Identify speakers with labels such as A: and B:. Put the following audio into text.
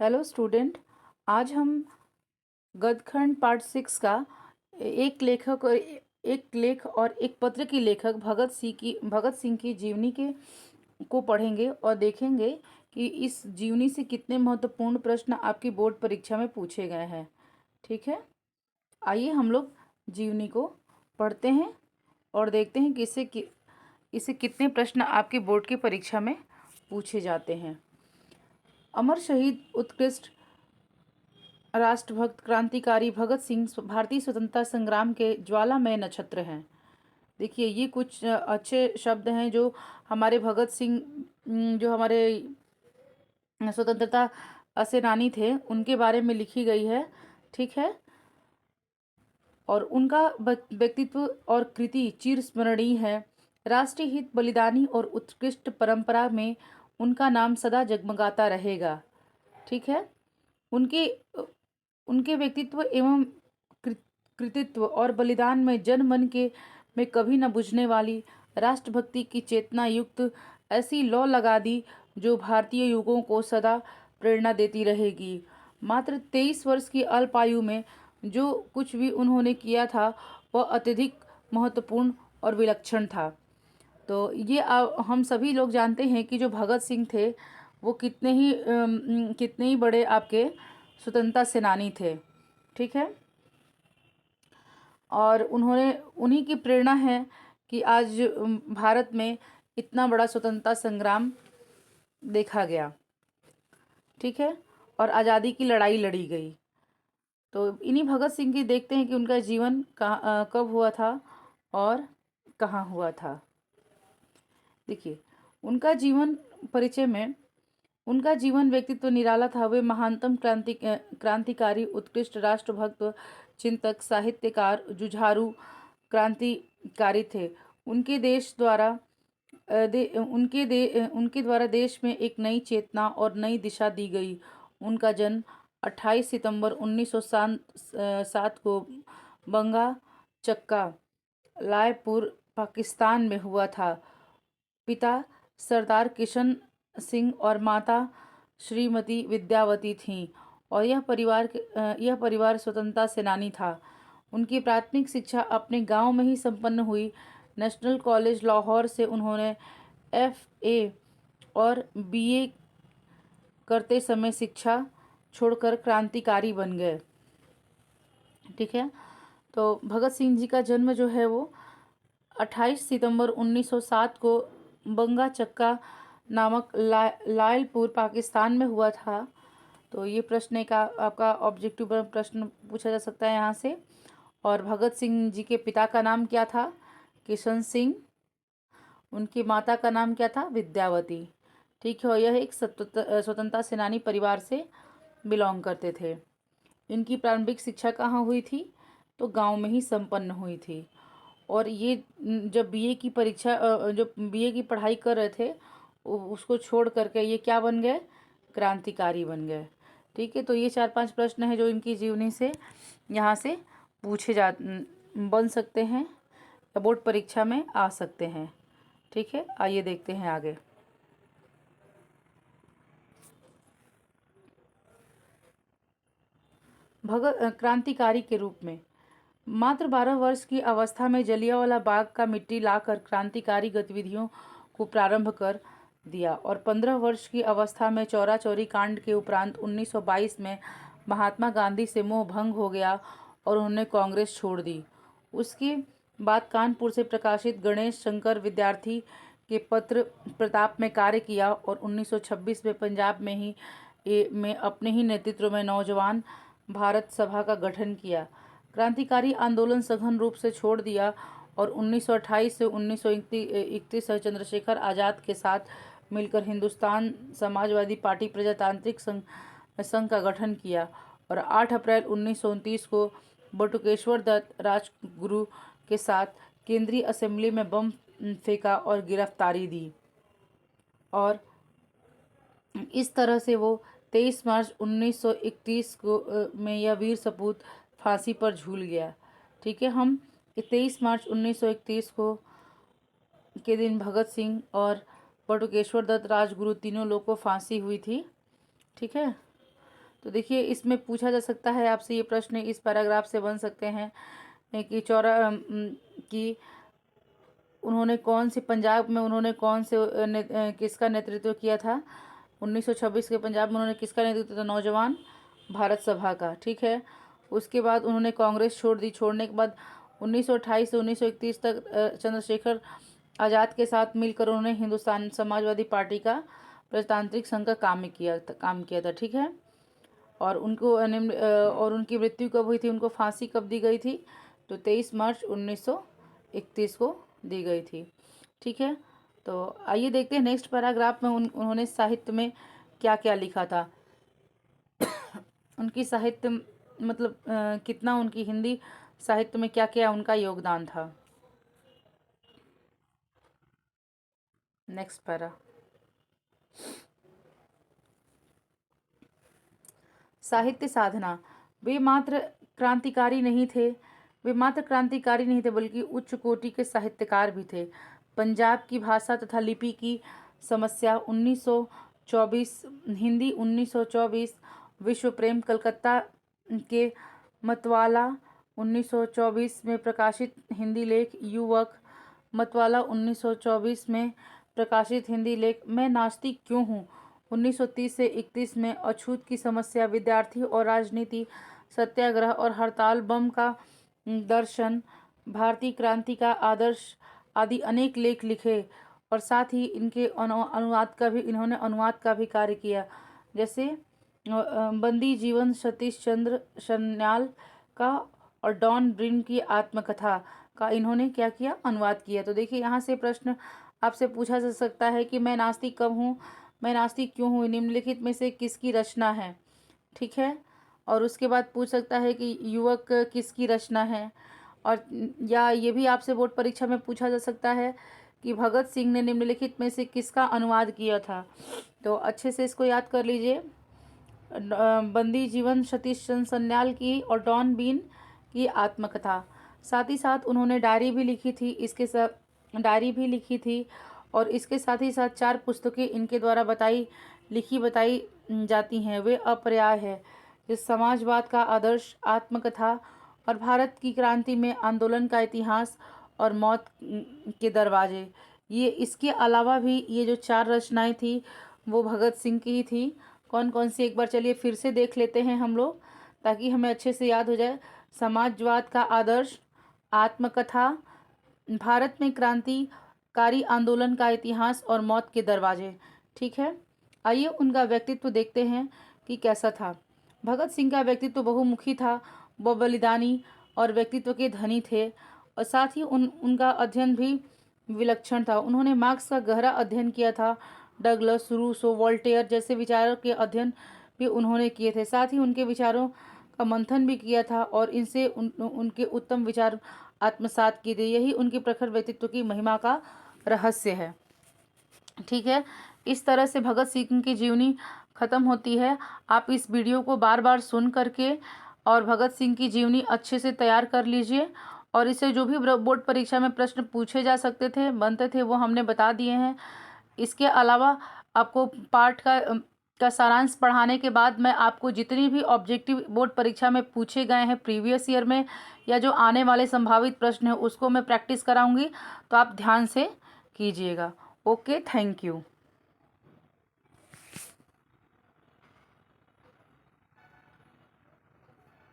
A: Hello student. आज हम गदखंड part 6 का एक लेख और एक पत्र की लेखक भगत सिंह की जीवनी के को पढ़ेंगे और देखेंगे कि इस जीवनी से कितने महत्वपूर्ण प्रश्न आपकी बोर्ड परीक्षा में पूछे गए हैं। ठीक है, आइए हम लोग जीवनी को पढ़ते हैं और देखते हैं कि इसे कितने प्रश्न आपके बोर्ड की परीक्षा में पूछे जाते हैं। अमर शहीद उत्कृष्ट राष्ट्रभक्त क्रांतिकारी भगत सिंह भारतीय स्वतंत्रता संग्राम के ज्वालामय नक्षत्र हैं। देखिए, ये कुछ अच्छे शब्द हैं जो हमारे भगत सिंह जो हमारे स्वतंत्रता सेनानी थे उनके बारे में लिखी गई है। ठीक है, और उनका व्यक्तित्व और कृति चिरस्मरणीय है। राष्ट्रीय हित, बलिदानी और उत्कृष्ट परंपरा में उनका नाम सदा जगमगाता रहेगा। ठीक है, उनके उनके व्यक्तित्व एवं कृतित्व और बलिदान में जन मन के में कभी न बुझने वाली राष्ट्रभक्ति की चेतना युक्त ऐसी लौ लगा दी जो भारतीय युगों को सदा प्रेरणा देती रहेगी। मात्र 23 वर्ष की अल्प आयु में जो कुछ भी उन्होंने किया था वह अत्यधिक महत्वपूर्ण और विलक्षण था। तो ये हम सभी लोग जानते हैं कि जो भगत सिंह थे वो कितने ही बड़े आपके स्वतंत्रता सेनानी थे। ठीक है, और उन्हीं की प्रेरणा है कि आज भारत में इतना बड़ा स्वतंत्रता संग्राम देखा गया। ठीक है, और आज़ादी की लड़ाई लड़ी गई। तो इन्हीं भगत सिंह की देखते हैं कि उनका जीवन कब हुआ था और कहाँ हुआ था। देखिए, उनका जीवन परिचय में उनका जीवन व्यक्तित्व निराला था। वे महानतम क्रांतिकारी, उत्कृष्ट राष्ट्रभक्त, चिंतक, साहित्यकार, जुझारू क्रांतिकारी थे। उनके द्वारा देश में एक नई चेतना और नई दिशा दी गई। उनका जन्म 28 सितंबर 1907 को बंगा चक्का, लायपुर, पाकिस्तान में हुआ था। पिता सरदार किशन सिंह और माता श्रीमती विद्यावती थीं, और यह परिवार स्वतंत्रता सेनानी था। उनकी प्राथमिक शिक्षा अपने गांव में ही संपन्न हुई। नेशनल कॉलेज लाहौर से उन्होंने FA और BA करते समय शिक्षा छोड़कर क्रांतिकारी बन गए। ठीक है, तो भगत सिंह जी का जन्म जो है वो 28 सितंबर 1907 को बंगा चक्का नामक लायलपुर, पाकिस्तान में हुआ था। तो ये प्रश्न एक आपका ऑब्जेक्टिव प्रश्न पूछा जा सकता है यहाँ से। और भगत सिंह जी के पिता का नाम क्या था? किशन सिंह। उनकी माता का नाम क्या था? विद्यावती। ठीक है, और यह एक स्वतंत्रता सेनानी परिवार से बिलोंग करते थे। इनकी प्रारंभिक शिक्षा कहाँ हुई थी? तो गांव में ही संपन्न हुई थी। और ये जब BA की पढ़ाई कर रहे थे उसको छोड़ करके ये क्या बन गए? क्रांतिकारी बन गए। ठीक है, तो ये 4-5 प्रश्न हैं जो इनकी जीवनी से यहाँ से बन सकते हैं या बोर्ड परीक्षा में आ सकते हैं। ठीक है, आइए देखते हैं आगे। क्रांतिकारी के रूप में मात्र 12 वर्ष की अवस्था में जलियांवाला बाग का मिट्टी लाकर क्रांतिकारी गतिविधियों को प्रारंभ कर दिया, और 15 वर्ष की अवस्था में चौरा चौरी कांड के उपरांत 1922 में महात्मा गांधी से मोह भंग हो गया और उन्होंने कांग्रेस छोड़ दी। उसके बाद कानपुर से प्रकाशित गणेश शंकर विद्यार्थी के पत्र प्रताप में कार्य किया, और 1926 में पंजाब में अपने ही नेतृत्व में नौजवान भारत सभा का गठन किया। क्रांतिकारी आंदोलन सघन रूप से छोड़ दिया, और 1928 से 1931 चंद्रशेखर आज़ाद के साथ मिलकर हिंदुस्तान समाजवादी पार्टी प्रजातांत्रिक संघ का गठन किया, और 8 अप्रैल 1929 को बटुकेश्वर दत्त राजगुरु के साथ केंद्रीय असेंबली में बम फेंका और गिरफ्तारी दी, और इस तरह से वो 23 मार्च 1931 में यह वीर सपूत फांसी पर झूल गया। ठीक है, हम 23 मार्च 1931 को के दिन भगत सिंह और बटुकेश्वर दत्त राजगुरु तीनों लोग को फांसी हुई थी। ठीक है, तो देखिए इसमें पूछा जा सकता है आपसे ये प्रश्न इस पैराग्राफ से बन सकते हैं कि कि उन्होंने कौन से पंजाब में उन्होंने कौन से किसका नेतृत्व किया था। 1926 के पंजाब में उन्होंने किसका नेतृत्व था? नौजवान भारत सभा का। ठीक है। उसके बाद उन्होंने कांग्रेस छोड़ दी। छोड़ने के बाद 1928 से 1931 तक चंद्रशेखर आज़ाद के साथ मिलकर उन्होंने हिंदुस्तान समाजवादी पार्टी का प्रजातांत्रिक संघ का काम किया था। ठीक है। और और उनकी मृत्यु कब हुई थी? उनको फांसी कब दी गई थी? तो 23 मार्च 1931 को दी गई थी। ठीक है। तो आइए देखते हैं नेक्स्ट पैराग्राफ में उन्होंने साहित्य में क्या क्या लिखा था। उनकी साहित्य मतलब कितना उनकी हिंदी साहित्य में क्या क्या उनका योगदान था। Next para. साहित्य साधना। वे मात्र क्रांतिकारी नहीं थे बल्कि उच्च कोटि के साहित्यकार भी थे। पंजाब की भाषा तथा लिपि की समस्या 1924, हिंदी 1924, विश्व प्रेम कलकत्ता के मतवाला 1924 में प्रकाशित हिंदी लेख, युवक मतवाला 1924 में प्रकाशित हिंदी लेख, मैं नास्तिक क्यों हूँ 1930 से 31 में, अछूत की समस्या, विद्यार्थी और राजनीति, सत्याग्रह और हड़ताल, बम का दर्शन, भारतीय क्रांति का आदर्श आदि अनेक लेख लिखे। और साथ ही इनके इन्होंने अनुवाद का भी कार्य किया। जैसे बंदी जीवन सतीश चंद्र सन्याल का और डॉन ब्रिन की आत्मकथा का इन्होंने क्या किया? अनुवाद किया। तो देखिए यहाँ से प्रश्न आपसे पूछा जा सकता है कि मैं नास्तिक कब हूँ, मैं नास्तिक क्यों हूँ, निम्नलिखित में से किसकी रचना है। ठीक है। और उसके बाद पूछ सकता है कि युवक किसकी रचना है। और या ये भी आपसे बोर्ड परीक्षा में पूछा जा सकता है कि भगत सिंह ने निम्नलिखित में से किसका अनुवाद किया था। तो अच्छे से इसको याद कर लीजिए। बंदी जीवन सतीश चंद्र सन्याल की और डॉन बीन की आत्मकथा। साथ ही साथ उन्होंने डायरी भी लिखी थी और इसके साथ ही साथ 4 पुस्तकें इनके द्वारा बताई जाती हैं। वे अपर्याय है, जिस समाजवाद का आदर्श, आत्मकथा और भारत की क्रांति में आंदोलन का इतिहास और मौत के दरवाजे। ये इसके अलावा भी ये जो 4 रचनाएं थी वो भगत सिंह की ही थी। कौन कौन सी एक बार चलिए फिर से देख लेते हैं हम लोग, ताकि हमें अच्छे से याद हो जाए। समाजवाद का आदर्श, आत्मकथा, भारत में क्रांतिकारी आंदोलन का इतिहास और मौत के दरवाजे। ठीक है। आइए उनका व्यक्तित्व देखते हैं कि कैसा था। भगत सिंह का व्यक्तित्व बहुमुखी था। वो बलिदानी और व्यक्तित्व के धनी थे और साथ ही उनका अध्ययन भी विलक्षण था। उन्होंने मार्क्स का गहरा अध्ययन किया था। डगलस, रूसो, वोल्टेयर जैसे विचारों के अध्ययन भी उन्होंने किए थे। साथ ही उनके विचारों का मंथन भी किया था और इनसे उनके उत्तम विचार आत्मसात किए थे। यही उनके प्रखर व्यक्तित्व की महिमा का रहस्य है। ठीक है। इस तरह से भगत सिंह की जीवनी खत्म होती है। आप इस वीडियो को बार बार सुन करके और भगत सिंह की जीवनी अच्छे से तैयार कर लीजिए। और इससे जो भी बोर्ड परीक्षा में प्रश्न पूछे जा सकते थे, बनते थे, वो हमने बता दिए हैं। इसके अलावा आपको पाठ का सारांश पढ़ाने के बाद मैं आपको जितनी भी ऑब्जेक्टिव बोर्ड परीक्षा में पूछे गए हैं प्रीवियस ईयर में या जो आने वाले संभावित प्रश्न हैं उसको मैं प्रैक्टिस कराऊंगी, तो आप ध्यान से कीजिएगा। Okay, thank you.